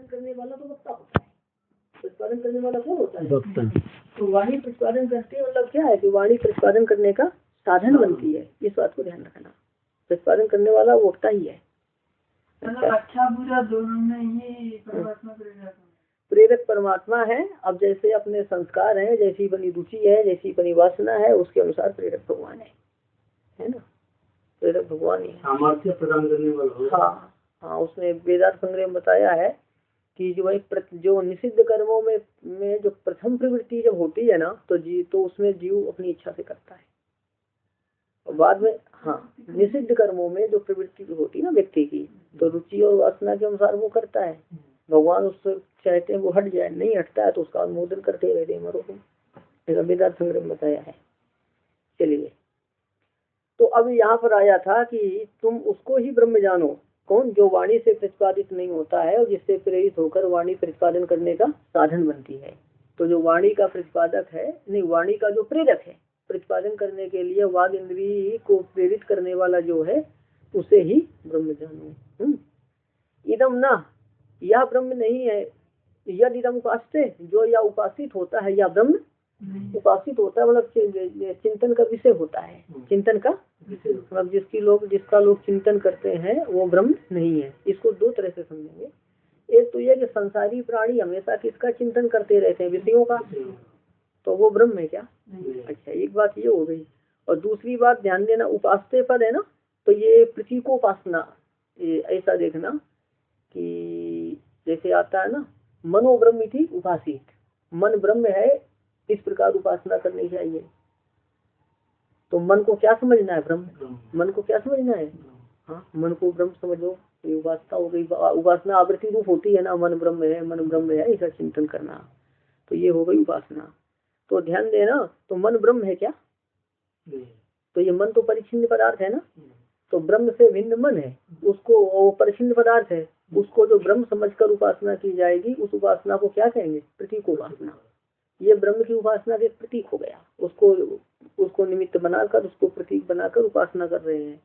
प्रतिपादन करने वाला तो वक्ता होता है। प्रतिपादन करने वाला कौन होता है? वक्ता। तो वाणी प्रतिपादन करती है, मतलब क्या है कि वाणी प्रतिपादन करने का साधन बनती है। इस बात को ध्यान रखना। प्रतिपादन करने वाला वक्ता ही है। अच्छा बुरा दोनों में ही परमात्मा प्रेरक परमात्मा है। अब जैसे अपने संस्कार हैं, जैसी बनी रुचि है, जैसी बनी वासना है, उसके अनुसार प्रेरक भगवान है ना। प्रेरक भगवान ही सामर्थ्य प्रदान करने वाला। हाँ हाँ, उसने वेदांत संग्रह में बताया है कि जो निषिद्ध कर्मों में जो प्रथम प्रवृत्ति जब होती है ना, तो उसमें जीव अपनी इच्छा से करता है। और बाद में हाँ, निषिद्ध कर्मों में जो प्रवृत्ति होती है ना व्यक्ति की, तो रुचि और वासना के अनुसार वो करता है। भगवान उससे चाहते हैं वो हट जाए, नहीं हटता है तो उसका अनुमोदन करते रहते मरो को। वेदांत संग्रह में बताया है। चलिए, तो अब यहाँ पर आया था कि तुम उसको ही ब्रह्म जानो। कौन? जो वाणी से प्रतिपादित नहीं होता है और जिससे प्रेरित होकर वाणी प्रतिपादन करने का साधन बनती है। तो जो वाणी का प्रतिपादक है, नहीं, वाणी का जो प्रेरक है, प्रतिपादन करने के लिए वाग इंद्रिय को प्रेरित करने वाला जो है, उसे ही ब्रह्म जानो। इदम ना, यह ब्रह्म नहीं है। यद इदम उपास्ते, जो या उपासित होता है, या ब्रह्म उपासित होता है, मतलब चिंतन का विषय होता है। चिंतन का मतलब जिसका लोग चिंतन करते हैं वो ब्रह्म नहीं है। इसको दो तरह से समझेंगे। एक तो यह कि संसारी प्राणी हमेशा किसका चिंतन करते रहते हैं? विषयों का। तो वो ब्रह्म है क्या? अच्छा, एक बात ये हो गई। और दूसरी बात ध्यान देना, उपासते पद है ना, तो ये प्रतीकोपासना, ऐसा देखना कि जैसे आता है ना, मनो ब्रह्म थी उपासित, मन ब्रह्म है, इस प्रकार उपासना करनी चाहिए। तो मन को क्या समझना है? ब्रह्म। मन को क्या समझना है? हाँ, मन को ब्रह्म समझो। ये उपासना हो गई। उपासना आवृत्ति रूप होती है ना, मन ब्रह्म है, मन ब्रह्म है, ऐसा चिंतन करना, तो ये हो गई उपासना। तो ध्यान देना, तो मन ब्रह्म है क्या? तो ये मन तो परिच्छिन्न पदार्थ है ना, तो ब्रह्म से भिन्न मन है, उसको वो परिच्छिन्न पदार्थ है, उसको जो ब्रह्म समझकर उपासना की जाएगी, उस उपासना को क्या कहेंगे? प्रतीकोपासना। ये ब्रह्म की उपासना के प्रतीक हो गया। उसको निमित्त बनाकर, उसको प्रतीक बनाकर उपासना कर रहे हैं।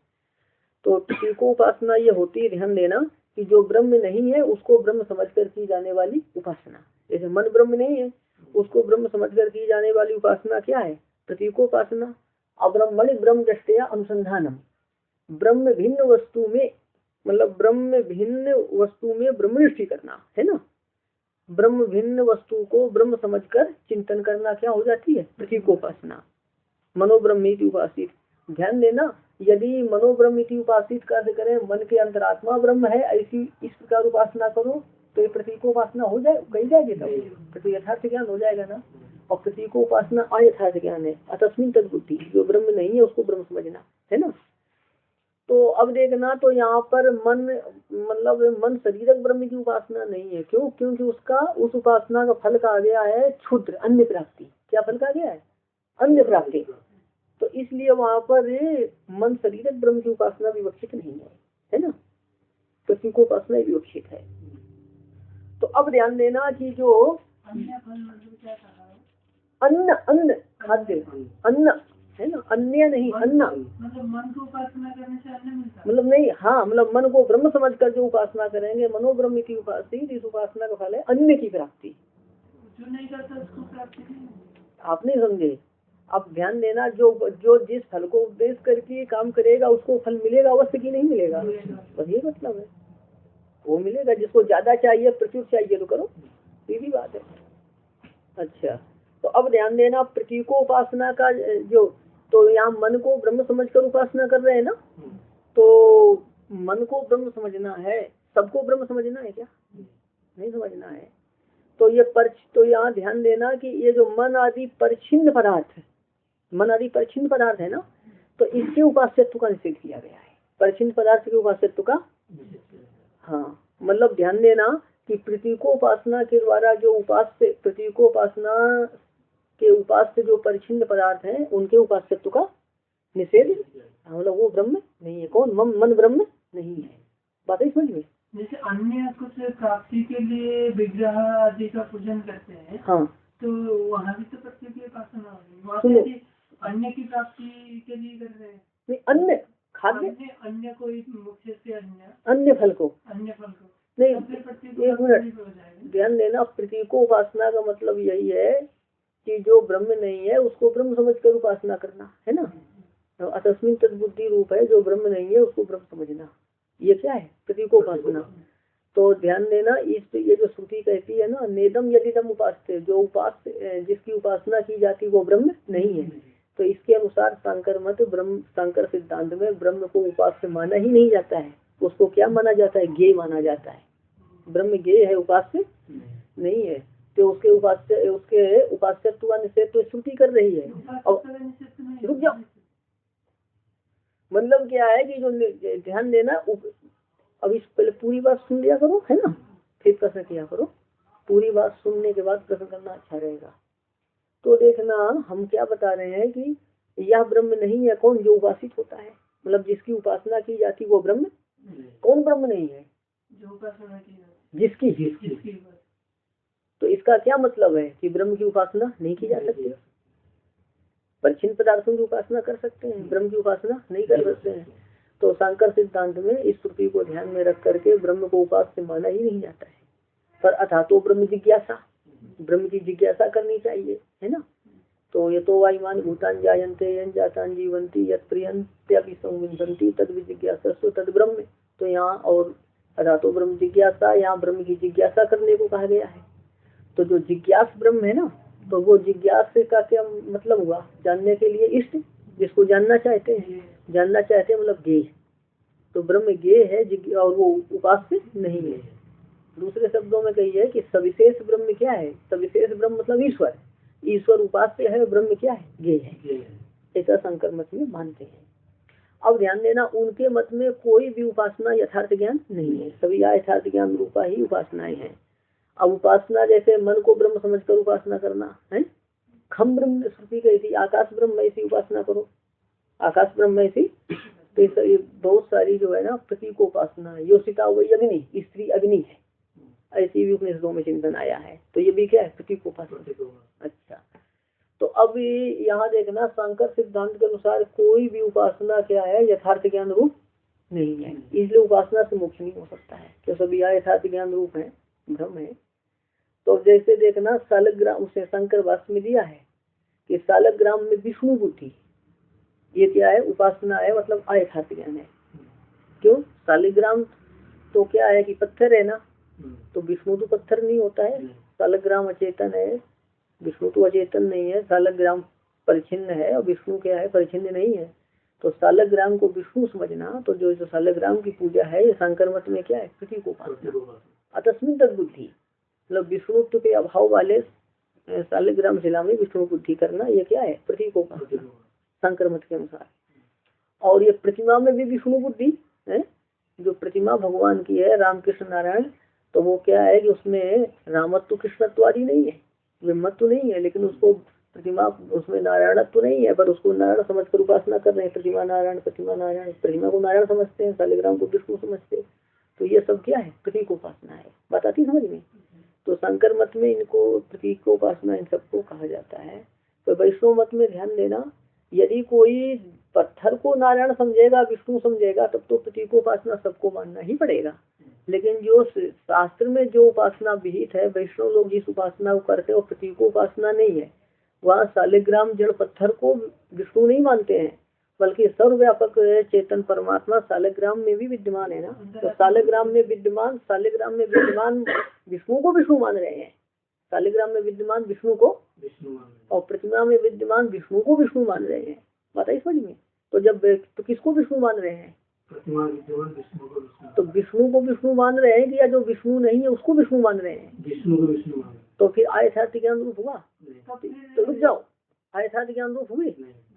तो प्रतीकोपासना ये होती है, ध्यान देना, कि जो ब्रह्म नहीं है उसको ब्रह्म समझकर की जाने वाली उपासना। जैसे मन ब्रह्म नहीं है, उसको ब्रह्म समझकर की जाने वाली उपासना क्या है? प्रतीकोपासना। अब्रह्मणि ब्रह्म दृष्टया अनुसंधानम, ब्रह्म भिन्न वस्तु में, मतलब ब्रह्म भिन्न वस्तु में ब्रह्मनिष्ठि करना है ना। ब्रह्म भिन्न वस्तु को ब्रह्म समझकर चिंतन करना क्या हो जाती है? प्रतीकोपासना। मनोब्रह्मीति उपासित। ध्यान देना, यदि मनोब्रह्मीति उपासित का अर्थ करें मन के अंतरात्मा ब्रह्म है, ऐसी इस प्रकार उपासना करो, तो ये प्रतीकोपासना हो जाए, कही जाएगी तब तो यथार्थ ज्ञान हो जाएगा ना। और प्रतीकोपासना अयथार्थ ज्ञान है। अतस्मिन तद्बुद्धि, जो ब्रह्म नहीं है उसको ब्रह्म समझना है ना। तो अब देखना, तो यहाँ पर मन, मतलब मन शरीरक ब्रह्म की उपासना नहीं है। क्यों? क्योंकि उस उपासना का फल कहा गया है क्षुद्र, अन्य प्राप्ति। क्या फल कहा गया है? अन्य प्राप्ति। तो इसलिए वहां पर मन शरीरक ब्रह्म की उपासना विवक्षित नहीं है ना, प्रतीकोपासना विवक्षित है। तो अब ध्यान देना कि जो अन्न, अन्न खाद्य, अन्न है ना, अन्य नहीं, अन्ना मतलब मन को उपासना करने से अन्य मिलता है, मतलब नहीं, हाँ, मतलब मन को ब्रह्म समझकर जो उपासना करेंगे, मनोब्रह्म की उपासित, इस उपासना का फल है अन्य की प्राप्ति। जो नहीं करता उसको प्राप्ति नहीं। आप नहीं समझे। अब ध्यान देना, जो जिस फल को उपदेश करके काम करेगा उसको फल मिलेगा अवश्य की नहीं मिलेगा, बस ये मतलब है, वो मिलेगा। जिसको ज्यादा चाहिए, प्रचुर चाहिए, तो करो, सीधी बात है। अच्छा, तो अब ध्यान देना, प्रतीकोपासना का जो, तो यहाँ मन को ब्रह्म समझकर उपासना कर रहे हैं ना, तो मन को ब्रह्म समझना है, सबको ब्रह्म समझना है क्या? नहीं समझना है। तो यहाँ ध्यान देना कि ये जो मन आदि परिच्छिन्न पदार्थ है, मन आदि परिच्छिन्न पदार्थ है ना, तो इसके उपास्यत्व का निषेध किया गया है। परिच्छिन्न पदार्थ के उपास्यत्व का, हाँ, मतलब ध्यान देना कि प्रतीकोपासना के द्वारा जो उपास्य, प्रतीकोपासना के उपास्य जो परिच्छिन्न पदार्थ हैं, उनके उपास्यत्व का निषेध, मतलब वो ब्रह्म नहीं है। कौन? मन ब्रह्म नहीं है। बात है समझ में? जैसे अन्य कुछ प्राप्ति के लिए विग्रह आदि का पूजन करते हैं, हाँ, तो वहाँ भी तो प्रतीकोपासना होगी, अन्य की प्राप्ति के लिए कर रहे हैं। नहीं, अन्य खाद्य, अन्य को मुख्य से अन्य फल को, नहीं, तब फिर प्रतीक एक मिनट हो जाएगा। ध्यान देना, प्रतीकोपासना का मतलब यही है कि जो ब्रह्म नहीं है उसको ब्रह्म समझकर उपासना करना, है ना। अतस्मिन तद्बुद्धि रूप है, जो ब्रह्म नहीं है उसको ब्रह्म समझना, ये क्या है, प्रतीकोपासना। तो ध्यान देना, इस ये जो श्रुति कहती है ना, नेदम यदिदम उपास्य, जो उपास्य जिसकी उपासना की जाती वो ब्रह्म नहीं है, तो इसके अनुसार सांकर मत ब्रह्म, सांकर सिद्धांत में ब्रह्म को उपास्य माना ही नहीं जाता है। उसको क्या माना जाता है, ज्ञेय माना जाता है। ब्रह्म ज्ञेय है, उपास्य नहीं है। तो उसके उपास्यत्व निषेध तो श्रुति कर रही है। और रुक जाओ, मतलब क्या है कि जो ध्यान देना, अब इस पहले पूरी बात सुन लिया करो, है ना, फिर प्रश्न किया करो। पूरी बात सुनने के बाद प्रश्न करना अच्छा रहेगा। तो देखना, हम क्या बता रहे हैं कि यह ब्रह्म नहीं है, कौन, जो उपासित होता है, मतलब जिसकी उपासना की जाती वो ब्रह्म, कौन ब्रह्म नहीं है, जो उपासना की जाती जिसकी। जिसकी तो इसका क्या मतलब है कि ब्रह्म की उपासना नहीं की जा सकती। परिचिन पदार्थों की उपासना कर सकते हैं, ब्रह्म की उपासना नहीं कर सकते हैं। तो सांकर सिद्धांत में इस श्रुति को ध्यान में रख करके ब्रह्म को उपास्य माना ही नहीं जाता है। पर अथा तो ब्रह्म जिज्ञासा, ब्रह्म की जिज्ञासा करनी चाहिए, है ना। तो ये तो वायुमान भूतान जायन्ते यन जातान जीवंती यत् प्रियन्त्यपि संविंसन्ति तद विजिज्ञासस्तु तद ब्रह्म। तो यहाँ और अथा तो ब्रह्म जिज्ञासा, यहाँ ब्रह्म की जिज्ञासा करने को कहा गया है। तो जो जिज्ञास ब्रह्म है ना, तो वो जिज्ञास का क्या मतलब हुआ, जानने के लिए इष्ट, जिसको जानना चाहते हैं, जानना चाहते हैं मतलब ज्ञेय। तो ब्रह्म ज्ञेय है और वो उपास्य नहीं है। दूसरे शब्दों में कहिए कि सविशेष ब्रह्म क्या है, सविशेष ब्रह्म मतलब ईश्वर, ईश्वर उपास्य है, ब्रह्म क्या है, ज्ञेय है। ऐसा शंकर मत में मानते हैं। अब ध्यान देना, उनके मत में कोई भी उपासना यथार्थ ज्ञान नहीं है, सभी यथार्थ ज्ञान रूपा ही उपासनाएं हैं। अब उपासना जैसे मन को ब्रह्म समझकर उपासना करना है, खम ब्रह्म श्रुति कही थी, आकाश ब्रह्म ऐसी उपासना करो, आकाश ब्रह्म ऐसी। तो बहुत सारी जो है ना प्रतीकोपासना, योषिता वही अग्नि, स्त्री अग्नि है, ऐसी भी उपनिषदों में चिंतन आया है। तो ये भी क्या है, प्रतीकोपासना। अच्छा, तो अब यहाँ देखना, शंकर सिद्धांत के अनुसार कोई भी उपासना क्या है, यथार्थ ज्ञान रूप नहीं है, इसलिए उपासना से मोक्ष नहीं हो सकता है, क्यों सभी यथार्थ ज्ञान रूप है, ब्रह्म है। तो जैसे देखना, सालग्राम से शंकर भाष्य में दिया है कि सालग्राम में विष्णु बुद्धि, ये क्या है, उपासना है, मतलब अयथार्थ ज्ञान है। क्यों, सालग्राम तो क्या है कि पत्थर है ना, तो विष्णु तो पत्थर नहीं होता है, सालग्राम अचेतन है, विष्णु तो अचेतन नहीं है, सालग्राम परिच्छिन्न है और विष्णु क्या है, परिच्छिन्न नहीं है। तो सालग्राम को विष्णु समझना, तो जो सालग्राम की पूजा है ये शंकर मत में क्या है, प्रतीकोपासना। अतस्मिन तद्बुद्धि, मतलब विष्णुत्व के अभाव वाले सालग्राम शिला में विष्णु बुद्धि करना, ये क्या है, प्रतीकोपासना शंकर मत के अनुसार। और ये प्रतिमा में भी विष्णु बुद्धि है, जो प्रतिमा भगवान की है रामकृष्ण नारायण, तो वो क्या है कि उसमें रामत्व कृष्णत्व आदि नहीं है, ब्रह्मत्व नहीं है, लेकिन उसको प्रतिमा, उसमें नारायणत्व नहीं है, पर उसको नारायण समझकर उपासना कर रहे हैं। प्रतिमा नारायण, प्रतिमा नारायण, प्रतिमा को नारायण समझते हैं, सालिग्राम को विष्णु समझते हैं। तो ये सब क्या है, प्रतीकोपासना है, बात आती समझ में। तो शंकर मत में इनको प्रतीकोपासना इन सबको कहा जाता है। तो वैष्णव मत में ध्यान देना, यदि कोई पत्थर को नारायण समझेगा, विष्णु समझेगा, तब तो प्रतीकोपासना सबको मानना ही पड़ेगा। लेकिन जो शास्त्र में जो उपासना विहित है, वैष्णव लोग जिस उपासना को करते हैं वो प्रतीकोपासना नहीं है। वहाँ सालिग्राम जड़ पत्थर को विष्णु नहीं मानते हैं, बल्कि सर्वव्यापक चेतन परमात्मा सालिग्राम में भी विद्यमान है ना। तो सालिग्राम में विद्यमान विष्णु को विष्णु मान रहे हैं, सालिग्राम में विद्यमान विष्णु को और प्रतिमा में विद्यमान विष्णु को विष्णु मान रहे हैं, बताइए समझ में। तो जब तो किसको विष्णु मान रहे हैं, तो विष्णु को विष्णु मान रहे हैं, या जो विष्णु नहीं है उसको विष्णु मान रहे हैं, विष्णु को विष्णु मान। तो फिर आयथार्थ ज्ञान रूप हुआ, तो रुक जाओ, आयथार्थ ज्ञान रूप हुई,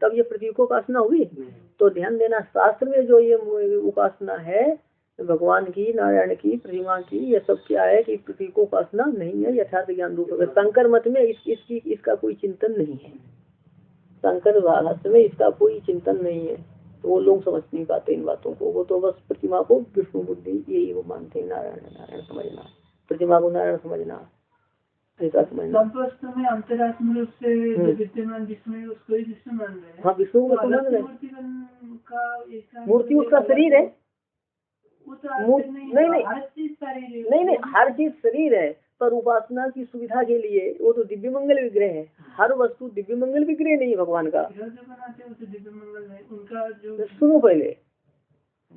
तब ये प्रतीकोपासना हुई। तो ध्यान देना, शास्त्र में जो ये उपासना है भगवान की, नारायण की, प्रतिमा की, ये सब क्या है कि प्रतीकोपासना नहीं है, यथार्थ ज्ञान रूप है। शंकर मत में इसका कोई चिंतन नहीं है, शंकर भाष्य में इसका कोई चिंतन नहीं है। तो वो लोग समझ नहीं पाते इन बातों को, वो तो बस प्रतिमा को विष्णु बुद्धि यही वो मानते हैं, नारायण समझना, प्रतिमा को नारायण समझना, ऐसा समझना। में अंतरात्मा रूप से विद्यमान विष्णु उसको ही विष्णु मान रहे हैं। हाँ, विष्णु को मान रहे हैं, मूर्ति उसका शरीर है, वो तो नहीं हर चीज शरीर नहीं हर चीज शरीर है, पर उपासना की सुविधा के लिए वो तो दिव्य मंगल विग्रह है। हर वस्तु दिव्य मंगल विग्रह नहीं भगवान का। जो बनाते हैं उसे दिव्य मंगल नहीं, उनका जो सुनो पहले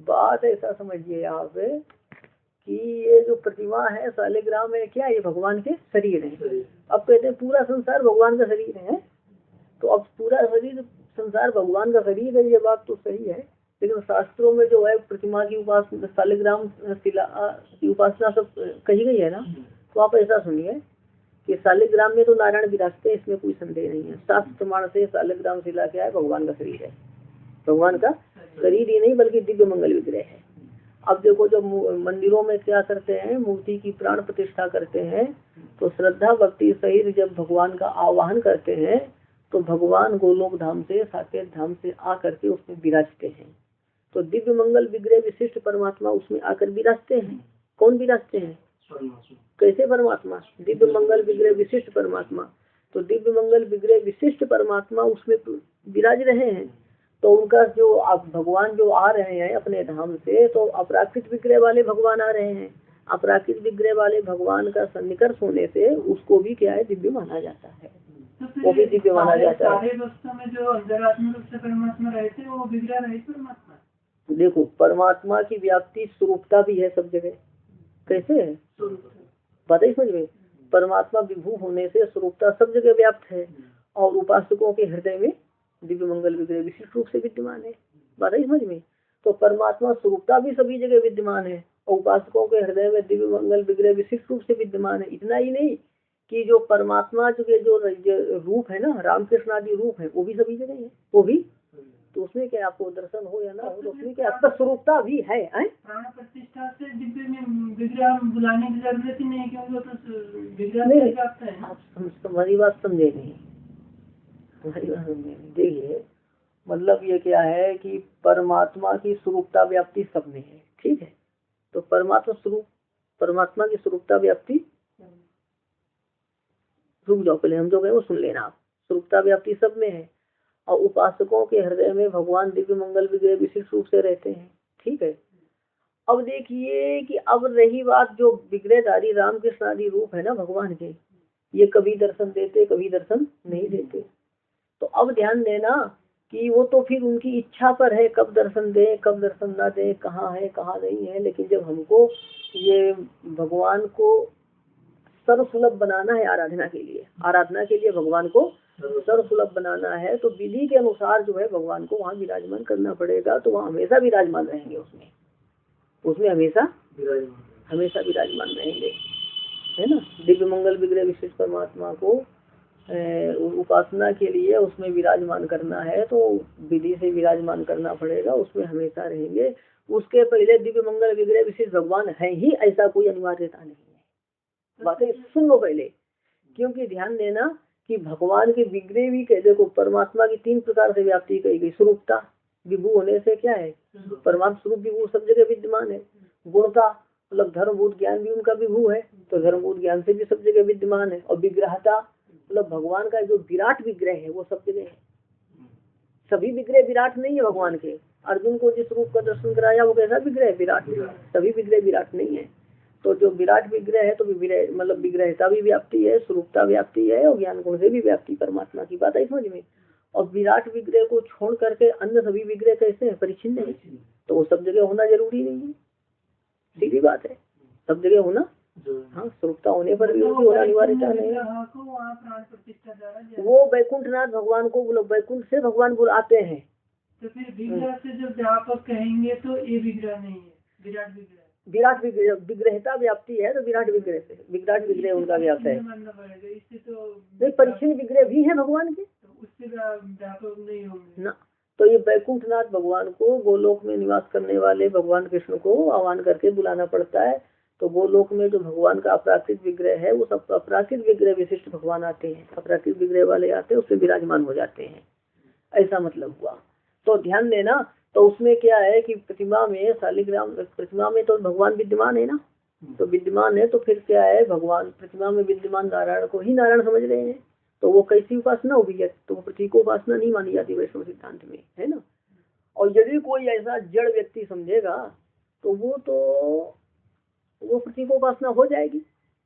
बात ऐसा समझिए आप कि ये जो प्रतिमा है शालिग्राम है क्या, ये भगवान के शरीर है। अब कहते हैं पूरा संसार भगवान का शरीर है, तो अब पूरा शरीर संसार भगवान का शरीर है, ये बात तो सही है। लेकिन शास्त्रों में जो है प्रतिमा की उपासना, शालिग्राम शिला की उपासना सब कही गई है ना। तो आप ऐसा सुनिए कि शालिग्राम में तो नारायण विराजते हैं, इसमें कोई संदेह नहीं है। शास्त्र प्रमाण से शालिग्राम शिला क्या है, भगवान का शरीर है। भगवान का शरीर ही नहीं बल्कि दिव्य मंगल विग्रह है। अब देखो जब मंदिरों में क्या करते हैं, मूर्ति की प्राण प्रतिष्ठा करते हैं, तो श्रद्धा भक्ति सहित जब भगवान का आवाहन करते हैं तो भगवान गोलोक धाम से साकेत धाम से आकर के उसमें विराजते हैं। तो दिव्य मंगल विग्रह विशिष्ट परमात्मा उसमें आकर विराजते हैं। कौन विराजते हैं? कैसे परमात्मा? दिव्य मंगल विग्रह विशिष्ट परमात्मा। तो दिव्य मंगल विग्रह विशिष्ट परमात्मा उसमें विराज रहे हैं। तो उनका जो अब भगवान जो आ रहे हैं अपने धाम से, तो अपराकृत विग्रह वाले भगवान आ रहे हैं। अपराकृत विग्रह वाले भगवान का सन्निकर्ष होने से उसको भी क्या है, दिव्य माना जाता है। वो भी दिव्य माना जाता है। सारे वस्तुओं में जो अंतरात्मा रूप से परमात्मा रहते हैं वो विग्रह रहित परमात्मा। देखो परमात्मा की व्याप्ति स्वरूपता भी है सब जगह। कैसे है? पता ही समझ में, परमात्मा विभू होने से स्वरूपता सब जगह व्याप्त है, और उपासकों के हृदय में दिव्य मंगल विग्रह विशिष्ट रूप से विद्यमान है। बात ही समझ में। तो परमात्मा स्वरूपता भी सभी जगह विद्यमान है, और उपासकों के हृदय में दिव्य मंगल विग्रह विशिष्ट रूप से विद्यमान है। इतना ही नहीं कि जो परमात्मा जो रूप है ना, रामकृष्ण आदि रूप है, वो भी सभी जगह है। वो भी तो उसमें क्या आपको दर्शन हो या ना हो, तो उसमें क्या स्वरूपता भी है। प्राण प्रतिष्ठा से दिव्य में विग्रह बुलाने की जरूरत ही नहीं, क्योंकि वो तो विग्रह है। आप हमारी बात समझे नहीं, हमारी बात समझे नहीं। देखिए मतलब ये क्या है कि परमात्मा की स्वरूपता व्याप्ति सब में है। ठीक है, तो परमात्मा स्वरूप, परमात्मा की स्वरूपता व्याप्ति, रुक जाओ पहले हम जो गए वो सुन लेना आप। स्वरूपता व्याप्ति सब में है, और उपासकों के हृदय में भगवान दिव्य मंगल विग्रह विशिष्ट रूप से रहते हैं। ठीक है, अब देखिए कि अब रही बात जो विग्रहधारी रामकृष्ण आदि रूप है ना भगवान के, ये कभी दर्शन देते कभी दर्शन नहीं देते। तो अब ध्यान देना कि वो तो फिर उनकी इच्छा पर है, कब दर्शन दे कब दर्शन ना दे, कहाँ है कहाँ नहीं है। लेकिन जब हमको ये भगवान को सर्वसुलभ बनाना है आराधना के लिए भगवान को सर्वसुलभ बनाना है, तो विधि के अनुसार जो है भगवान को वहाँ विराजमान करना पड़ेगा। तो वहाँ हमेशा विराजमान रहेंगे, उसमें हमेशा विराजमान रहेंगे, है ना। दिव्य मंगल विग्रह विशिष्ट परमात्मा को उपासना के लिए उसमें विराजमान करना है, तो विधि से विराजमान करना पड़ेगा, उसमें हमेशा रहेंगे। उसके पहले दिव्य मंगल विग्रह विशिष्ट भगवान है ही, ऐसा कोई अनिवार्यता नहीं है। बातें सुन लो पहले, क्योंकि ध्यान देना कि भगवान के विग्रह भी कह, देखो परमात्मा की 3 प्रकार से व्याप्ति कही गई। स्वरूपता विभू होने से क्या है, परमात्मा स्वरूप विभू सब जगह विद्यमान है। गुणता मतलब धर्मभूत ज्ञान भी उनका विभू है, तो धर्मभूत ज्ञान से भी सब जगह विद्यमान है। और विग्रहता मतलब भगवान का जो विराट विग्रह है वो सब जगह है। सभी विग्रह विराट नहीं है भगवान के। अर्जुन को जिस रूप का दर्शन कराया वो कैसा विग्रह है, विराट। सभी विग्रह विराट नहीं है। तो जो विराट विग्रह है तो विग्रह मतलब विग्रहता भी व्याप्ति है, स्वरूपता व्याप्ति है, और ज्ञान गुण से भी व्याप्ति परमात्मा की। बात है समझ में। और विराट विग्रह को छोड़ करके अन्य सभी विग्रह कैसे है, परिचिन्न है, तो वो सब जगह होना जरूरी नहीं है। सीधी बात है, सब जगह होना, हाँ स्वरूपता होने पर भी उसकी होना अनिवार्यता नहीं है। वो वैकुंठनाथ भगवान को वैकुंठ से भगवान बुलाते हैं। तो फिर विग्रह से जब व्यापक कहेंगे तो ये विग्रह नहीं है, विराट विग्रह विग्रहता व्याप्ति है, तो विराट विग्रह से विराट विग्रह उनका व्याप्त है। इससे तो परिचिन विग्रह भी है भगवान के, तो उससे व्यापक नहीं होंगे ना। तो ये वैकुंठनाथ भगवान को गोलोक में निवास करने वाले भगवान कृष्ण को आह्वान करके बुलाना पड़ता है। तो गोलोक में जो भगवान का अपराकृत विग्रह है वो सब अपराकृत विग्रह विशिष्ट भगवान आते हैं, अपराकृत विग्रह वाले आते हैं, उससे विराजमान हो जाते हैं, ऐसा मतलब हुआ। तो ध्यान देना, तो उसमें क्या है कि प्रतिमा में शालिग्राम प्रतिमा में तो भगवान विद्यमान है ना, तो विद्यमान है, तो फिर क्या है, भगवान प्रतिमा में विद्यमान नारायण को ही नारायण समझ रहे हैं, तो वो कैसी उपासना होगी, तो वो प्रतीकोपासना नहीं मानी जाती वैष्णव सिद्धांत में, है ना। और यदि कोई ऐसा जड़ व्यक्ति समझेगा तो वो प्रतीकोपासना हो जाएगी।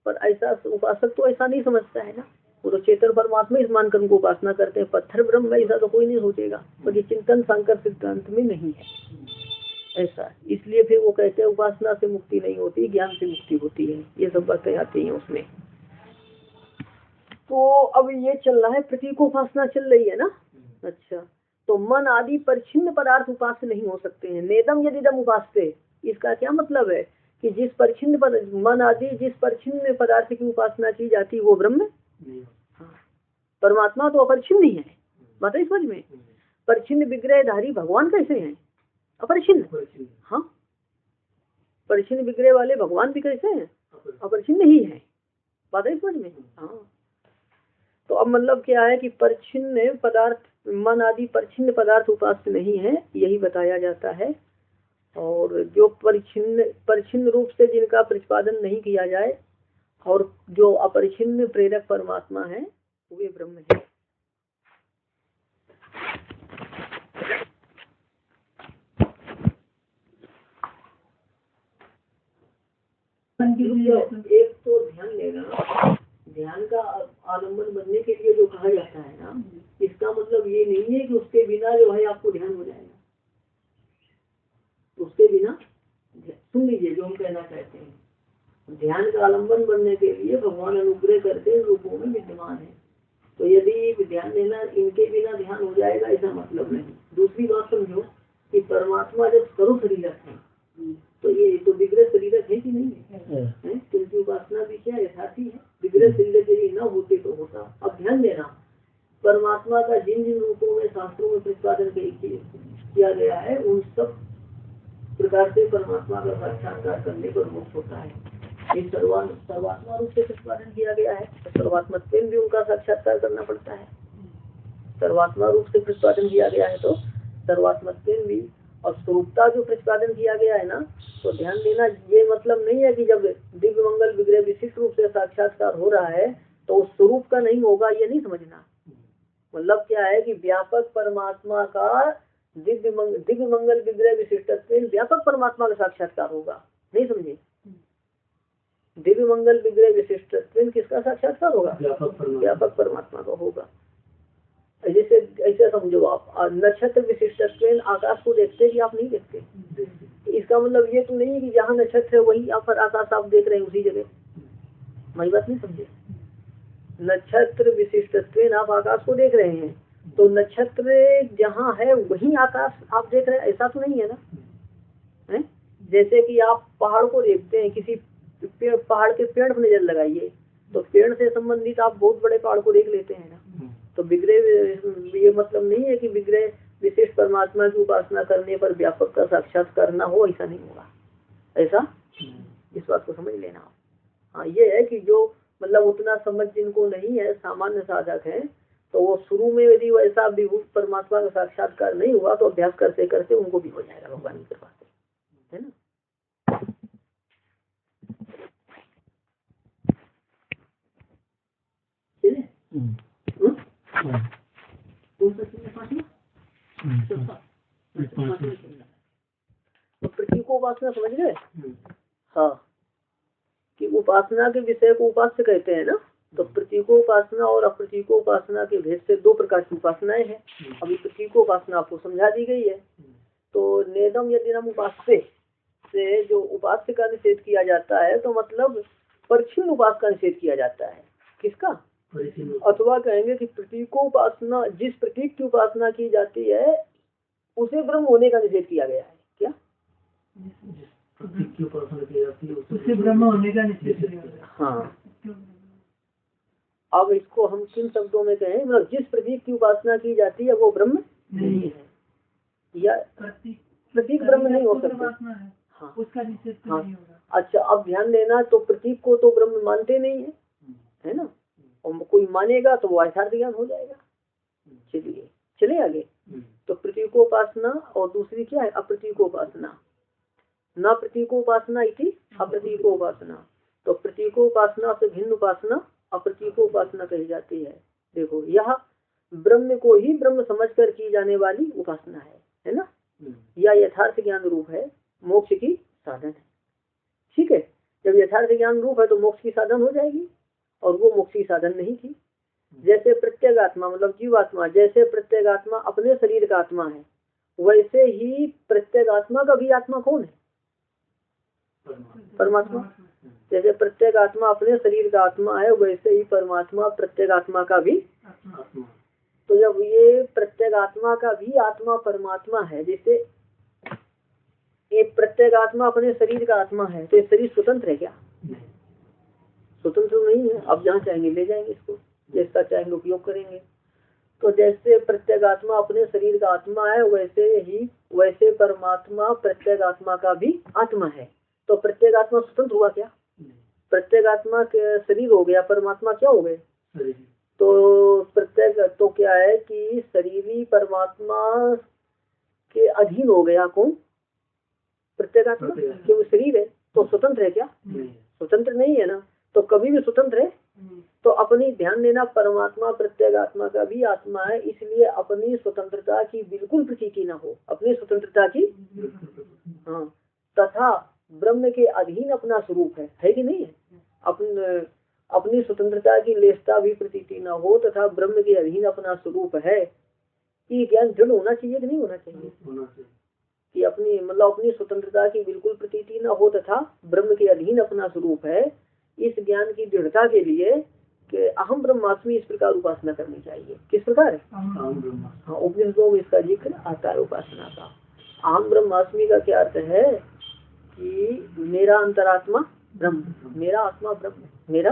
पर ऐसा उपासक तो ऐसा नहीं समझता है ना, वो तो चेतन परमात्मा इस मानकर उनको उपासना करते हैं। पत्थर ब्रह्म ऐसा तो कोई नहीं सोचेगा, पर ये चिंतन सांकर सिद्धांत में नहीं है ऐसा। इसलिए फिर वो कहते हैं उपासना से मुक्ति नहीं होती, ज्ञान से मुक्ति होती है। ये सब बातें आती हैं उसमें। तो अब ये चल रहा है, प्रतीकोपासना चल रही है ना। अच्छा, तो मन आदि परिच्छिन्न पदार्थ उपास्य नहीं हो सकते हैं। नेदम यदिदम उपास्ते, इसका क्या मतलब है कि जिस परिच्छिन्न मन आदि जिस परिच्छिन्न पदार्थ की उपासना की जाती है वो ब्रह्म। हाँ, परमात्मा तो अपरिच्छिन्न ही है, बात है समझ में। परिच्छिन्न विग्रहधारी भगवान कैसे हैं? अपरिच्छिन्न। हाँ, परिच्छिन्न विग्रह वाले भगवान भी कैसे हैं? अपरिच्छिन्न ही है, बात है समझ में। हाँ, तो अब मतलब क्या है कि परिच्छिन्न पदार्थ, मन आदि परिच्छिन्न पदार्थ उपास्य नहीं है, यही बताया जाता है। और जो परिच्छिन्न रूप से जिनका प्रतिपादन नहीं किया जाए और जो अपरिच्छिन्न प्रेरक परमात्मा है वे ब्रह्म है। एक तो ध्यान देना, ध्यान का आलम्बन बनने के लिए जो कहा जाता है ना, इसका मतलब ये नहीं है कि उसके बिना जो है आपको ध्यान हो जाएगा। उसके बिना, सुन लीजिए जो हम कहना चाहते हैं, ध्यान का आलम्बन बनने के लिए भगवान अनुग्रह करते रूपों में विद्यमान है। तो यदि ध्यान देना इनके बिना ध्यान हो जाएगा ऐसा मतलब नहीं। दूसरी बात समझो कि परमात्मा जब सर्व शरीरक है तो ये तो विग्रह शरीरक है कि नहीं है? क्योंकि उपासना भी क्या यथार्थी है, विग्रह शरीरक यदि न होते तो होता। अब ध्यान देना, परमात्मा का जिन जिन रूपों में शास्त्रों में प्रतिपादन किया गया है उन सब प्रकार से परमात्मा का साक्षात्कार करने पर मुक्त होता है। ये सर्वात्मा रूप से प्रतिपादन किया गया है तो सर्वात्मत्व भी उनका साक्षात्कार करना पड़ता है। सर्वात्मा रूप से प्रतिपादन किया गया है तो सर्वात्मत्व भी, और स्वरूपता जो प्रतिपादन किया गया है ना, तो ध्यान देना ये मतलब नहीं है कि जब दिव्य मंगल विग्रह विशिष्ट रूप से साक्षात्कार हो रहा है तो उस स्वरूप का नहीं होगा, ये नहीं समझना। मतलब क्या है कि व्यापक परमात्मा का दिव्य मंगल विग्रह विशिष्टत्व व्यापक परमात्मा का साक्षात्कार होगा, नहीं समझे। दिव्य मंगल विग्रह विशिष्टत्व किसका साक्षात्कार होगा? व्यापक परमात्मा का होगा। जैसे ऐसे समझो आप नक्षत्र विशिष्टत्व आकाश को देखते कि आप नहीं देखते। इसका मतलब ये तो नहीं है कि जहाँ नक्षत्र है वही आप पर आकाश आप देख रहे हैं उसी जगह, मेरी बात नहीं समझे। नक्षत्र विशिष्टत्व आप आकाश को देख रहे हैं तो नक्षत्र जहाँ है वही आकाश आप देख रहे हैं, ऐसा तो नहीं है ना है? जैसे कि आप पहाड़ को देखते हैं, किसी पहाड़ के पेड़ पर नजर लगाइए तो पेड़ से संबंधित आप बहुत बड़े पहाड़ को देख लेते हैं ना। तो विग्रह ये मतलब नहीं है कि विग्रह विशिष्ट परमात्मा की उपासना करने पर व्यापक का साक्षात्कार ना हो, ऐसा नहीं होगा ऐसा। इस बात को समझ लेना आप। हाँ, ये है कि जो मतलब उतना समझ जिनको नहीं है, सामान्य साधक है, तो वो शुरू में यदि वैसा विभूत परमात्मा का साक्षात्कार नहीं हुआ तो अभ्यास करते करते उनको भी हो जाएगा भगवान की कृपा से, है ना। तो प्रतीकोपासना समझ गए। हाँ, कि उपासना के विषय को उपास्य कहते हैं ना। तो प्रतीकोपासना और अप्रतीकोपासना के भेद से दो प्रकार की उपासनाएं हैं। अभी प्रतीकोपासना आपको समझा दी गई है। तो नेदम यदिदम उपास्य से जो उपास्य का निषेध किया जाता है तो मतलब परिच्छिन्न उपास का निषेध किया जाता है। किसका? अथवा कहेंगे कि प्रतीकोपासना, जिस प्रतीक की उपासना की जाती है उसे ब्रह्म होने का निषेध किया गया है। क्या प्रतीक की उपासना की जाती है उसे ब्रह्म होने का निषेध किया गया? हाँ, अब इसको हम किन शब्दों में कहें, मतलब जिस प्रतीक की उपासना की जाती है वो ब्रह्म नहीं है, या प्रतीक ब्रह्म नहीं हो सकता। हाँ, उसका निषेध नहीं होगा। अच्छा, अब ध्यान देना, तो प्रतीक को तो ब्रह्म मानते नहीं है ना, और कोई मानेगा तो वो यथार्थ ज्ञान हो जाएगा। चलिए चले आगे। तो प्रतीकोपासना और दूसरी क्या है? अप्रतीकोपासना। न प्रतीकोपासना इति अप्रतीकोपासना। तो प्रतीकोपासना से भिन्न उपासना अप्रतीकोपासना कही जाती है। देखो, यह ब्रह्म को ही ब्रह्म समझकर की जाने वाली उपासना है ना, या यथार्थ ज्ञान रूप है, मोक्ष की साधन है। ठीक है, जब यथार्थ ज्ञान रूप है तो मोक्ष की साधन हो जाएगी, और वो मोक्ष की साधन नहीं थी। जैसे प्रत्येगात्मा मतलब जीवात्मा, जैसे प्रत्येगात्मा अपने शरीर का आत्मा है, वैसे ही प्रत्येगात्मा का भी आत्मा कौन है? परमात्मा। जैसे प्रत्येगात्मा अपने शरीर का आत्मा है, वैसे ही परमात्मा प्रत्येगात्मा का भी। तो जब ये प्रत्येगात्मा का भी आत्मा परमात्मा है, जैसे एक प्रत्येगात्मा अपने शरीर का आत्मा है, तो ये शरीर स्वतंत्र है क्या? स्वतंत्र नहीं है। अब जहाँ चाहेंगे ले जाएंगे इसको, जैसा चाहेंगे उपयोग करेंगे। तो जैसे प्रत्येगात्मा अपने शरीर का आत्मा है, वैसे परमात्मा प्रत्येगात्मा का भी आत्मा है। तो प्रत्येगात्मा स्वतंत्र हुआ क्या? प्रत्येगात्मा के शरीर हो गया, परमात्मा क्या हो गए? तो प्रत्येक तो क्या है कि शरीरी परमात्मा के अधीन हो गया कौन? प्रत्येगात्मा। क्योंकि शरीर है तो स्वतंत्र है क्या? स्वतंत्र नहीं है ना, तो कभी भी स्वतंत्र है। तो अपनी ध्यान देना, परमात्मा प्रत्येगात्मा का भी आत्मा है, इसलिए अपनी स्वतंत्रता की बिल्कुल प्रतीति न हो, अपनी स्वतंत्रता की। हाँ, तथा ब्रह्म के अधीन अपना स्वरूप है कि नहीं है? अपनी स्वतंत्रता की लेशता भी प्रतीति न हो, तथा ब्रह्म के अधीन अपना स्वरूप है। ये ज्ञान दृढ़ होना चाहिए कि नहीं होना चाहिए? कि अपनी मतलब अपनी स्वतंत्रता की बिल्कुल प्रतीति न हो, तथा ब्रह्म के अधीन अपना स्वरूप है। इस ज्ञान की दृढ़ता के लिए कि अहम ब्रह्मास्मि इस प्रकार उपासना करनी चाहिए। किस प्रकार? हाँ, उपनिषदों में इसका जिक्र आता है उपासना का। अहम ब्रह्मास्मि का क्या अर्थ है कि मेरा अंतरात्मा ब्रह्म, मेरा आत्मा ब्रह्म, मेरा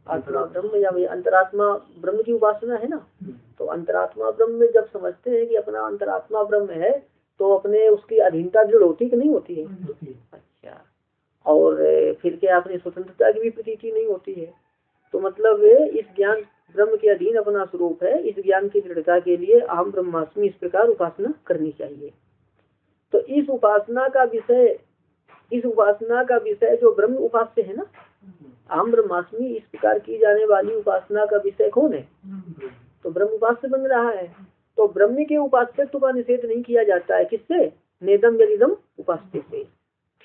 आत्मा ब्रह्म, या अंतरात्मा ब्रह्म की उपासना है ना। तो अंतरात्मा ब्रह्म में जब समझते हैं कि अपना अंतरात्मा ब्रह्म है, तो अपने उसकी अधीनता दृढ़ होती कि नहीं होती है? अच्छा, और फिर क्या अपनी स्वतंत्रता की भी प्रतीति नहीं होती है? तो मतलब इस ज्ञान ब्रह्म के अधीन अपना स्वरूप है, इस ज्ञान की दृढ़ता के लिए अहम ब्रह्मास्मि इस प्रकार उपासना करनी चाहिए। तो इस उपासना का विषय जो ब्रह्म उपास्य है ना, अहम ब्रह्मास्मि इस प्रकार की जाने वाली उपासना का विषय कौन है? तो ब्रह्म उपास्य बन रहा है। तो ब्रह्म के उपास्यत्व का निषेध नहीं किया जाता है, किससे? नेदम यदिदम उपास्य से।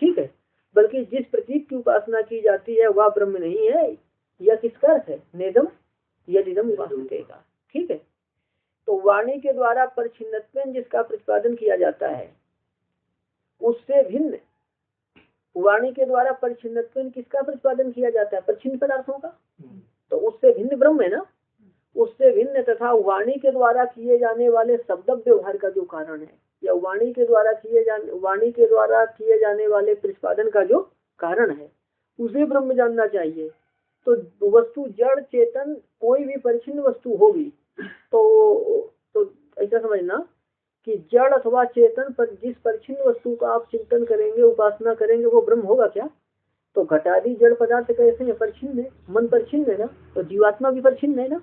ठीक है, बल्कि जिस प्रतीक की उपासना की जाती है वह ब्रह्म नहीं है, यह किसका अर्थ है? नेदम यदिदम उपास्य का। ठीक है, तो वाणी के द्वारा परिच्छिन्नत्वेन जिसका प्रतिपादन किया जाता है, उससे भिन्न वाणी के द्वारा परिच्छिन्नत्वेन किसका प्रतिपादन किया जाता है? परिच्छिन्न पदार्थों का। तो उससे भिन्न ब्रह्म है ना, उससे भिन्न तथा वाणी के द्वारा किए जाने वाले शब्द व्यवहार का जो कारण है, या वाणी के द्वारा किए जाने वाले प्रतिपादन का जो कारण है, उसे ब्रह्म जानना चाहिए। तो वस्तु जड़ चेतन कोई भी परिच्छिन्न वस्तु होगी तो ऐसा समझना कि जड़ अथवा चेतन पर जिस परिच्छिन्न वस्तु का आप चिंतन करेंगे, उपासना करेंगे, वो ब्रह्म होगा क्या? तो घटादी जड़ पदार्थ कैसे है? परिच्छिन्न है, मन परिच्छिन्न है ना, तो जीवात्मा भी परिच्छिन्न है ना,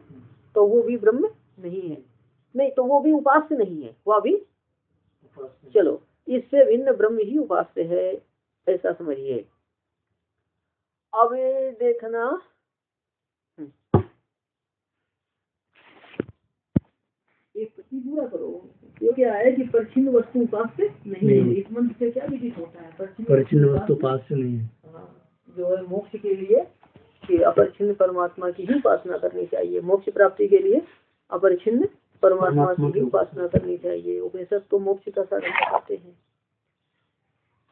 तो वो भी ब्रह्म नहीं है। नहीं, तो वो भी उपास्य नहीं है, वह भी। चलो, इससे भिन्न ब्रह्म ही उपास्य है, ऐसा समझिए। अब देखना, एक प्रति पूरा करो। ये क्या है कि परिच्छिन्न वस्तु उपास्य नहीं है। इस मंत्र से क्या विदित होता है? परिच्छिन्न वस्तु उपास्य नहीं है। जो है मोक्ष के लिए कि अपरिच्छिन्न परमात्मा की ही उपासना करनी चाहिए। मोक्ष प्राप्ति के लिए अपरिच्छिन्न परमात्मा की ही उपासना करनी चाहिए। उपनिषद तो मोक्ष का साधन बताते हैं।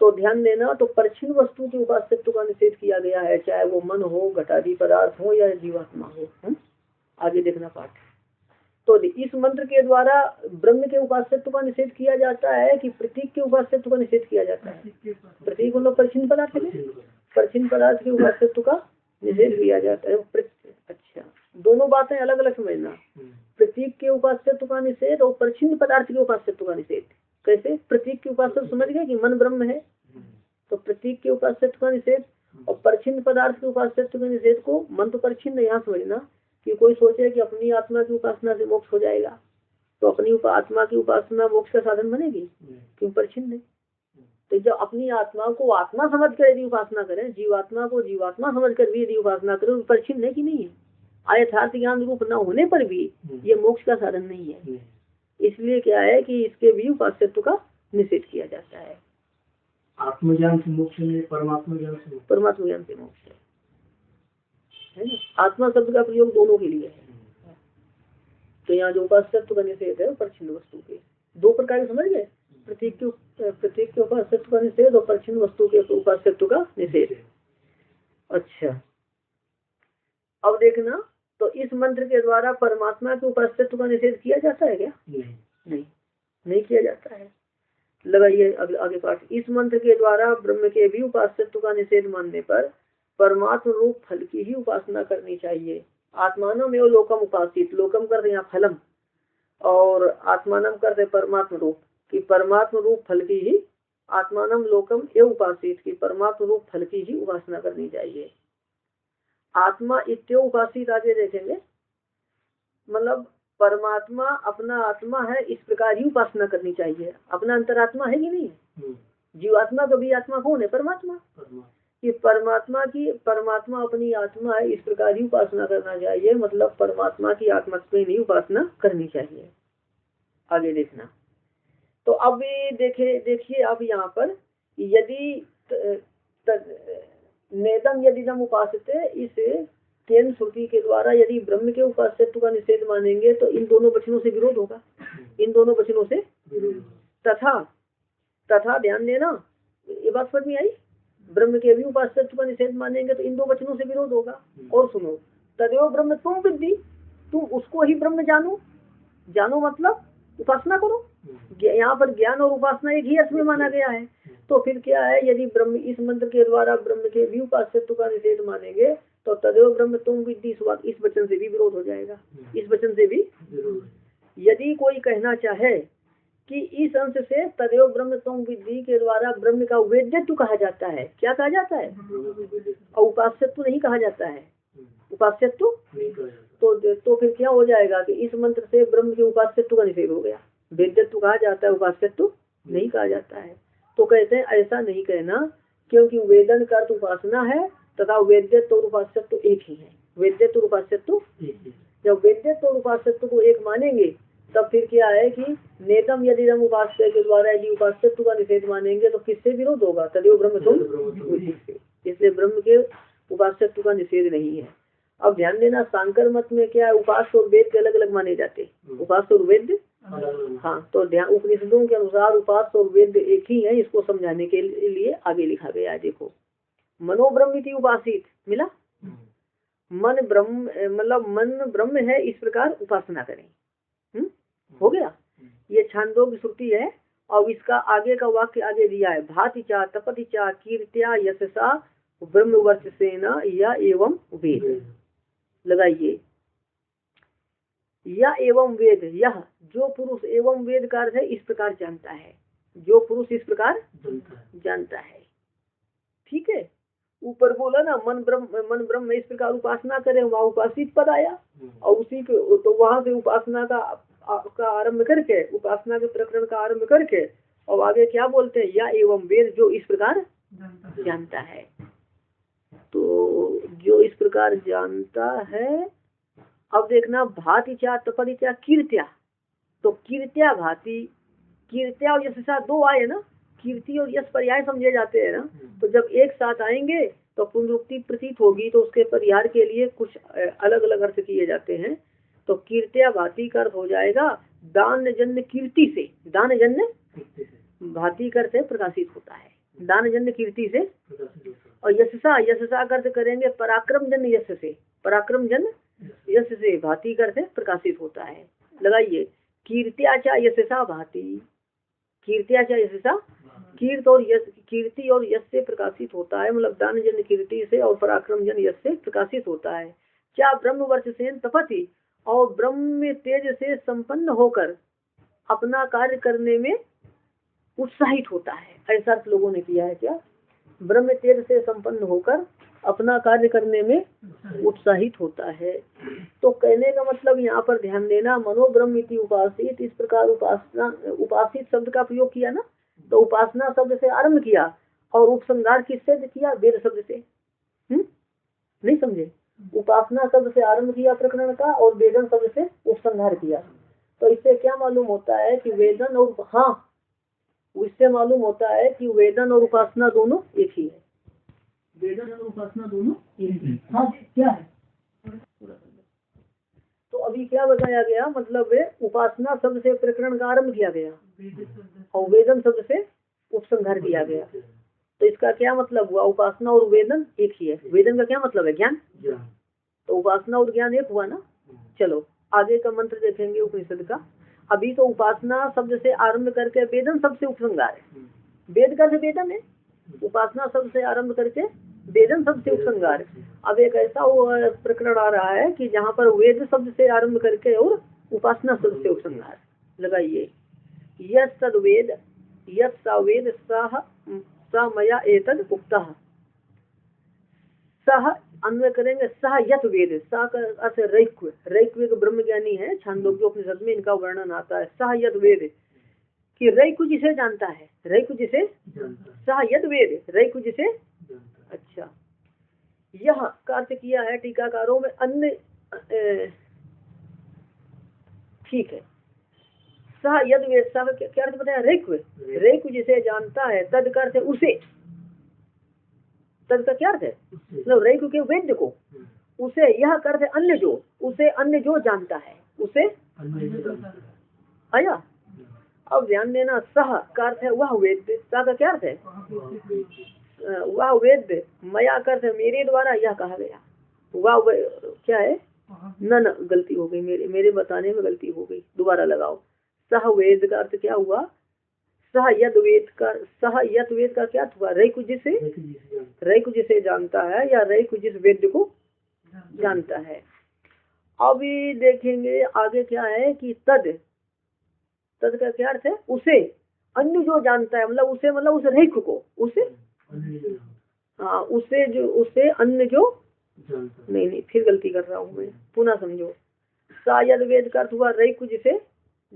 तो ध्यान देना, तो परिच्छिन्न वस्तु के उपास्यत्व का निषेध किया गया है, चाहे वो मन हो, घटादी पदार्थ हो, या जीवात्मा हो। आगे देखना पाठ। तो इस मंत्र के द्वारा ब्रह्म के उपास्यत्व का निषेध किया जाता है कि प्रतीक के उपास्यत्व का निषेध किया जाता है? प्रतीक मतलब परिच्छिन्न पदार्थ है, परिच्छिन्न पदार्थ के उपास्यत्व का निषेध किया जाता है। अच्छा, दोनों बातें अलग अलग समझना। प्रतीक के उपास्यत्व का निषेध और परिच्छिन्न पदार्थ के उपास्यत्व का निषेध। कैसे? प्रतीक के उपास्यत्व समझ गए कि मन ब्रह्म है, तो प्रतीक के उपास्यत्व का निषेध, और परिच्छिन्न पदार्थ के उपास्यत्व के निषेध को मन तो परिच्छिन्न यहाँ समझना कि कोई सोचे कि अपनी आत्मा की उपासना से मोक्ष हो जाएगा, तो अपनी आत्मा की उपासना मोक्ष का साधन बनेगी, क्यों? परिच्छिन्न है। तो जब अपनी आत्मा को आत्मा समझ कर यदि उपासना करें, जीवात्मा को जीवात्मा समझ कर भी यदि उपासना करें, परिच्छिन्न है कि नहीं है? अयथार्थ ज्ञान रूप न होने पर भी ये मोक्ष का साधन नहीं है। इसलिए क्या है कि इसके भी उपास्यत्व का निषेध किया जाता है। आत्मज्ञान से मोक्ष नहीं, परमात्मा ज्ञान से मोक्ष। परमात्मा ज्ञान से मोक्ष है ना। आत्मा शब्द का प्रयोग दोनों के लिए है। तो यहाँ जो उपास्यत्व का निषेध है परिच्छिन्न वस्तु के दो प्रकार के समझ गए, प्रतीक के उपास्यत्व का निषेध और परिच्छिन्न वस्तु के उपास्यत्व का निषेध। अच्छा अब देखना, तो इस मंत्र के द्वारा परमात्मा के उपास्यत्व का निषेध किया जाता है क्या? नहीं किया जाता है। लगाइए आगे पाठ। इस मंत्र के द्वारा ब्रह्म के भी उपास्यत्व का निषेध मानने पर परमात्म रूप फल की ही उपासना करनी चाहिए। आत्मानम एवं लोकम उपासित, लोकम करते यहाँ फलम और आत्मानम करते परमात्म रूप, कि परमात्म रूप फल की ही, आत्मानम लोकम एवं उपासित की परमात्म रूप फल की ही उपासना करनी चाहिए। आत्मा इत्यो उपासित आगे देखेंगे, मतलब परमात्मा अपना आत्मा है इस प्रकार ही उपासना करनी चाहिए। अपना अंतरात्मा है कि नहीं है? जीवात्मा तो भी आत्मा कौन है? परमात्मा। कि परमात्मा अपनी आत्मा है इस प्रकार ही उपासना करना चाहिए, मतलब परमात्मा की आत्मा में नहीं उपासना करनी चाहिए। आगे देखना, तो अब देखिए आप यहाँ पर यदि नेदम यदिदम उपासते, इस केन श्रुति के द्वारा यदि ब्रह्म के उपास्यत्व का निषेध मानेंगे तो इन दोनों वचनों से विरोध होगा। इन दोनों वचनों से तथा ध्यान देना, ये बात समझ में आई? ब्रह्म के भी उपास्यत्व का निषेध मानेंगे तो इन दो वचनों से विरोध होगा। और सुनो, तदेव ब्रह्म तुम विद्धि, तुम उसको ही ब्रह्म जानो मतलब उपासना करो। यहाँ पर ज्ञान और उपासना एक ही अर्थ में माना गया है। तो फिर क्या है, यदि ब्रह्म इस मंत्र के द्वारा ब्रह्म के भी उपास्यत्व का निषेध मानेंगे तो तदेव ब्रह्म तुम विद्धि, इस वचन से भी विरोध हो जाएगा। इस वचन से भी यदि कोई कहना चाहे कि इस अंश से तदेव ब्रह्म तुम विद्धि के द्वारा ब्रह्म का वेद्यत्व कहा जाता है, क्या कहा जाता है? और उपास्यत्व नहीं कहा जाता है। उपास्यत्व तो फिर क्या हो जाएगा कि इस मंत्र से ब्रह्म के उपास्यत्व का निषेध हो गया। वेद्यत्व कहा जाता है, उपास्यत्व नहीं कहा जाता है। तो कहते हैं ऐसा नहीं कहना, क्योंकि वेदन का अर्थ उपासना है तथा वेद्यत्व और उपास्यत्व एक ही है। वेद्यत्व और उपास्यत्व, जब वेद्यत्व और उपास्यत्व को एक मानेंगे तब फिर क्या है कि नेतम यदि हम उपास्य के द्वारा यदि उपास्यत्व का निषेध मानेंगे तो किससे विरोध होगा? तदेव ब्रह्म तुम, इसलिए ब्रह्म के उपास्यत्व का निषेध नहीं है। अब ध्यान देना, सांकर मत में क्या है, उपास्य और वेद के अलग अलग माने जाते। उपास्य और वेद, हाँ, तो ध्यान उपनिषदों के अनुसार उपास्य और वेद एक ही है। इसको समझाने के लिए आगे लिखा गया है। देखो, मनोब्रह्मिति उपासित मिला, मन ब्रह्म मतलब मन ब्रह्म है इस प्रकार उपासना करें। हो गया, ये छांदोग्य श्रुति है। और इसका आगे का वाक्य आगे दिया है, भातिचा तपतिचा कीर्त्या यशसा ब्रह्म वर्चसेना या एवं वेद। लगाइए, या एवं वेद, यह जो पुरुष एवं वेद का अर्थ है इस प्रकार जानता है, जो पुरुष इस प्रकार जानता है। ठीक है, ऊपर बोला ना मन ब्रह्म इस प्रकार उपासना करें, वहाँ उपासित पद आया और उसी के तो वहां से उपासना का आरंभ करके, उपासना के प्रकरण का आरंभ करके और आगे क्या बोलते हैं, या एवं वेद जो इस प्रकार जानता है। तो जो इस प्रकार जानता है, अब देखना, भातिचा तपतिचा कीर्त्या, तो कीर्त्या भाति, कीर्त्या और यश दो आए ना, कीर्ति और यश पर्याय समझे जाते हैं ना। तो जब एक साथ आएंगे तो पुनरुक्ति प्रतीत होगी, तो उसके परिहार के लिए कुछ अलग अलग अर्थ किए जाते हैं। तो कीर्त्या भाति का अर्थ हो जाएगा दान जन्य कीर्ति से, दान जन्य भाति कर से प्रकाशित होता है, दान जन्य कीर्ति से। और यशसा का अर्थ करेंगे पराक्रम जन्य यश से, पराक्रम जन्य यश से भाति कर से प्रकाशित होता है। लगाइए, कीर्त्याचा यशसा भाति, कीर्त्याचा यशसा, कीर्ति और यश से प्रकाशित होता है, मतलब दान जन्य कीर्ति से और पराक्रम जन्य यश से प्रकाशित होता है। क्या ब्रह्म वर्चसेन तपति, और ब्रह्म तेज से संपन्न होकर अपना कार्य करने में उत्साहित होता है। ऐसा अर्थ लोगों ने किया है। क्या ब्रह्म तेज से संपन्न होकर अपना कार्य करने में उत्साहित होता है। तो कहने का मतलब यहाँ पर ध्यान देना, मनोब्रह्म इति उपासित, इस प्रकार उपासना, उपासित शब्द का प्रयोग किया ना, तो उपासना शब्द से आरंभ किया और उपसंहार किससे किया? वेद शब्द से। नहीं समझे? उपासना शब्द से आरंभ किया प्रकरण का और वेदन शब्द से उपसंहार किया। तो इससे क्या मालूम होता है कि वेदन और, हाँ उससे मालूम होता है कि वेदन और उपासना दोनों एक ही है। वेदन और उपासना दोनों एक ही। हाँ क्या है? तो अभी क्या बताया गया, मतलब उपासना शब्द से प्रकरण का आरंभ किया गया और वेदन शब्द से उपसंहार किया गया। तो इसका क्या मतलब हुआ, उपासना और वेदन एक ही है। वेदन का क्या मतलब है, ज्ञान। तो उपासना और ज्ञान एक हुआ ना। चलो आगे का मंत्र देखेंगे उपनिषद का। अभी तो उपासना शब्द से आरंभ करके वेदन शब्द से उपसंहार है। वेद का वेदन है, उपासना शब्द से आरंभ करके वेदन शब्द से उपसंहार। अब एक ऐसा प्रकरण आ रहा है कि जहाँ पर वेद शब्द से आरंभ करके और उपासना शब्द से उपसंहार। लगाइए, यद सद्वेद यद सावेद सह स मया एतद उक्तः। सह अन्वय करेंगे, सह यत वेद, सह का अर्थ रैक्व। रैक्व एक ब्रह्म ज्ञानी है, छांदोग्योपनिषद में इनका वर्णन आता है। सह यत वेद कि रैक्व जिसे जानता है, रैक्व जिसे सह यत वेद, रैक्व जिसे। अच्छा, यह का अर्थ किया है टीकाकारों में अन्य, ठीक है। सह यद वेद, सह क्या अर्थ बताया, रैक्व। रैक्व जिसे जानता है, तद का अर्थ उसे, तद का क्या अर्थ है, मतलब रैक्व के वेद्य को, उसे। यह का अर्थ अन्य जो, उसे अन्य जो जानता है, उसे आया। अब ध्यान देना, सह का अर्थ है वह वेद्य, सह का क्या अर्थ है, वह वेद्य। मया का अर्थ है मेरे द्वारा यह कहा गया। वह क्या है, न गलती हो गई, मेरे बताने में गलती हो गई, दोबारा लगाओ। सह वेद का अर्थ क्या हुआ, सह यद वेद का, सह यद वेद का क्या हुआ, रैक्व जिसे, रैक्व जिसे जानता है या रैक्व जिस वेद्य को जानता है। अभी देखेंगे आगे क्या है कि तद, तद का क्या अर्थ है, उसे अन्य जो जानता है, मतलब उसे, मतलब उस रैक्व को, उसे, हाँ उसे जो, उसे अन्य जो, नहीं फिर गलती कर रहा हूँ मैं, पुनः समझो। शायद वेद का अर्थ हुआ रैक्व जिसे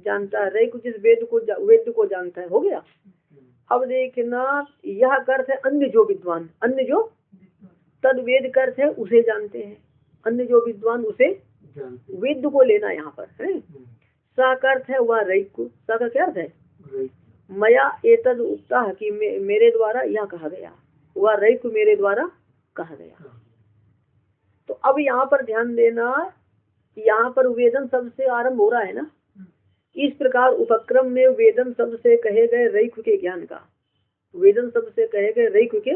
जानता है, रैक्व जिस वेद को जानता है, हो गया। अब देखना, यह अर्थ है अन्य जो विद्वान, अन्य जो, तद वेद का अर्थ है उसे जानते हैं, अन्य जो विद्वान उसे वेद को लेना यहाँ पर है। सा का अर्थ है वह रैक्व, सा का क्या अर्थ है, मया एतद उक्ता कि मेरे द्वारा यह कहा गया, वह रैक्व मेरे द्वारा कहा गया। तो अब यहाँ पर ध्यान देना, यहाँ पर वेदन शब्द से आरंभ हो रहा है ना। इस प्रकार उपक्रम में वेदन शब्द से कहे गए रैक्व के ज्ञान का, वेदन शब्द से कहे गए रैक्व के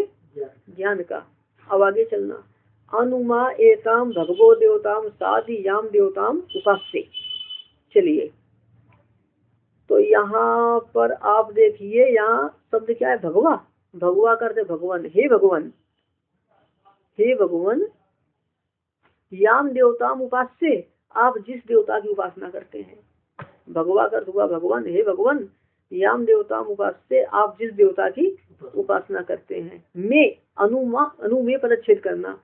ज्ञान का। अब आगे चलना, अनुमा एताम भगवो देवताम साधि याम देवताम उपास्य। चलिए, तो यहाँ पर आप देखिए, यहाँ शब्द क्या है, भगवा। भगवा करते भगवान, हे भगवान, हे भगवान, याम देवताम उपास्य, आप जिस देवता की उपासना करते हैं। भगवा का अर्थ हुआ भगवान, हे भगवान, याम देवताम उपास्य, आप जिस देवता की उपासना करते हैं। मैं अनुमा, अनु में पदच्छेद करना,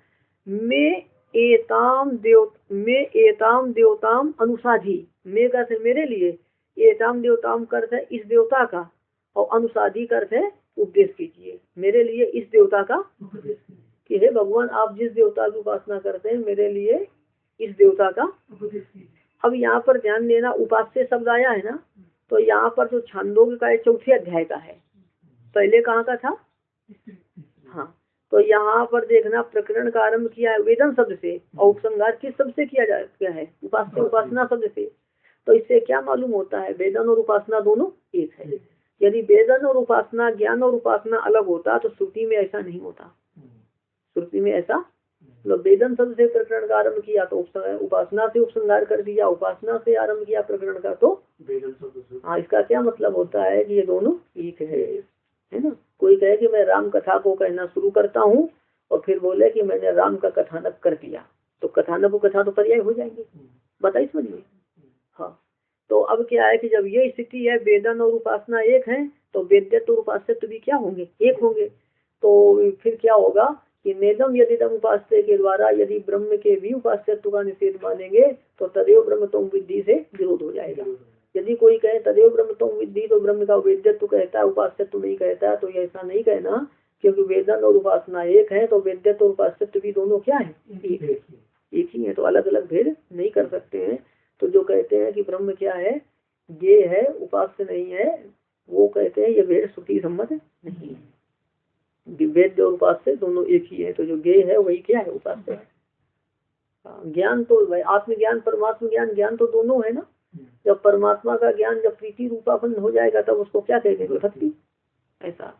मैं एताम देवताम अनुसाधी, मैं का अर्थ मेरे लिए, एताम देवताम का अर्थ है इस देवता का, और अनुसाधी का अर्थ है उपदेश कीजिए, मेरे लिए इस देवता का, कि हे भगवान आप जिस देवता की उपासना करते हैं मेरे लिए इस देवता का उपदेश कीजिए। अब यहाँ पर ध्यान देना, उपास्य शब्द आया है ना, तो यहाँ पर जो छांदोग्य का 4थे अध्याय का है, पहले कहाँ का था, हाँ। तो यहाँ पर देखना, प्रकरण का आरंभ किया है वेदन शब्द से, और उपसंहार किस शब्द से किया गया है, उपास्य उपासना शब्द से। तो इससे क्या मालूम होता है, वेदन और उपासना दोनों एक है। यदि वेदन और उपासना, ज्ञान और उपासना अलग होता तो श्रुति में ऐसा नहीं होता। श्रुति में ऐसा, मतलब वेदन शब्द से प्रकरण का आरंभ किया तो उपासना से उपसंहार कर दिया, उपासना से आरंभ किया प्रकरण का तो वेदन शब्द। हाँ, इसका क्या मतलब होता है कि ये दोनों एक है ना। कोई कहे कि मैं राम कथा को कहना शुरू करता हूँ और फिर बोले कि मैंने राम का कथानक कर दिया, तो कथानक कथा तो पर्याय हो जाएंगे, बताइए समझिए। हाँ, तो अब क्या है कि जब ये स्थिति है, वेदन और उपासना एक है, तो वेद्यत्व और उपास्यत्व भी क्या होंगे, एक होंगे। तो फिर क्या होगा कि नेदम यदिदम उपास्य के द्वारा यदि ब्रह्म के भी उपास्यत्व का निषेध मानेंगे तो तदेव ब्रह्म तुम विद्धि से विरोध हो जाएगा। यदि कोई कहे तदेव ब्रह्म तुम विद्धि, तो ब्रह्म का वेद्यत्व कहता है, उपास्यत्व नहीं कहता, तो ऐसा नहीं कहना, क्योंकि वेदन और उपासना एक है, तो वेद्यत्व और उपास्यत्व भी दोनों क्या है, एक ही है, तो अलग अलग भेद नहीं कर सकते हैं। तो जो कहते हैं कि ब्रह्म क्या है, ये है, उपास्य नहीं है, वो कहते हैं ये वेद श्रुति सम्मत नहीं है। वेद और उपास्य दोनों एक ही है, तो जो ज्ञेय है वही क्या है, उपास्य है। ज्ञान तो भाई आत्मज्ञान परमात्मा ज्ञान, ज्ञान तो दोनों है ना। जब परमात्मा का ज्ञान जब प्रीति रूपापन्न हो जाएगा तब उसको क्या कहेंगे, भक्ति, ऐसा।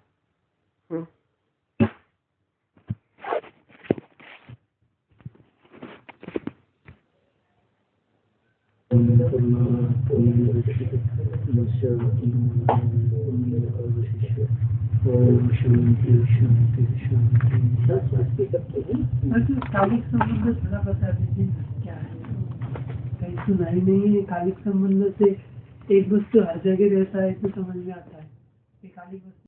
कालिक संबंध थोड़ा बता दीजिए क्या है, कहीं सुना ही नहीं है। कालिक संबंध से एक वस्तु हर जगह रहता है तो समझ में आता है, कालिक वस्तु